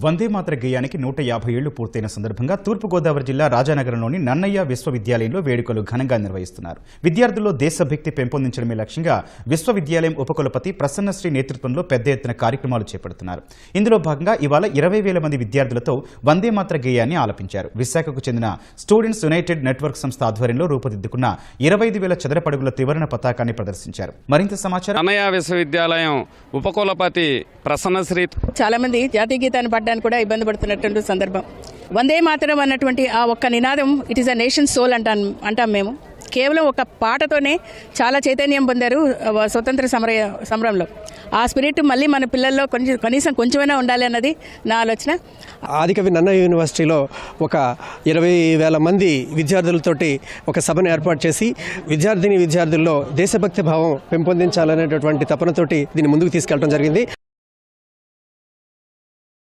వందే మాతర గేయానికి 150 ఏళ్లు పూర్తయిన సందర్భంగా తూర్పుగోదావరి జిల్లా రాజానగరంలోని నన్నయ్య విశ్వవిద్యాలయంలో వేడుకలు ఘనంగా నిర్వహిస్తున్నారు. విద్యార్థుల్లో దేశభక్తి పెంపొందించడమే లక్ష్యంగా విశ్వవిద్యాలయం ఉపకులపతి ప్రసన్నశ్రీ నేతృత్వంలో పెద్ద ఎత్తున కార్యక్రమాలు చేపడుతున్నారు. ఇందులో భాగంగా ఇవాళ 20,000 మంది విద్యార్థులతో వందే మాతర గేయాన్ని ఆలపించారు. విశాఖకు చెందిన స్టూడెంట్స్ యునైటెడ్ నెట్వర్క్ సంస్థ ఆధ్వర్యంలో రూపుదిద్దుకున్న 25,000 చదరపడుగుల త్రివర్ణ పతాకాన్ని ప్రదర్శించారు. మరింత సమాచారం నన్నయ్య విశ్వవిద్యాలయం ఉపకులపతి ప్రసన్నశ్రీ చాలా మంది జాతీయ గీతాన్ని పాడడానికి కూడా ఇబ్బంది పడుతున్నటువంటి సందర్భం. వందే మాతరం అన్నటువంటి ఆ ఒక్క నినాదం it is a nation soul అంటాం మేము. కేవలం ఒక పాటతోనే చాలా చైతన్యం పొందారు స్వతంత్ర సమరంలో. ఆ స్పిరిట్ మళ్ళీ మన పిల్లల్లో కనీసం కొంచెమైనా ఉండాలి అన్నది నా ఆలోచన. ఆదికవి నన్నయ్య యూనివర్సిటీలో ఒక 20,000 మంది విద్యార్థులతోటి ఒక సభను ఏర్పాటు చేసి విద్యార్థుల్లో దేశభక్తి భావం పెంపొందించాలనేటటువంటి తపనతోటి దీన్ని ముందుకు తీసుకెళ్లడం జరిగింది.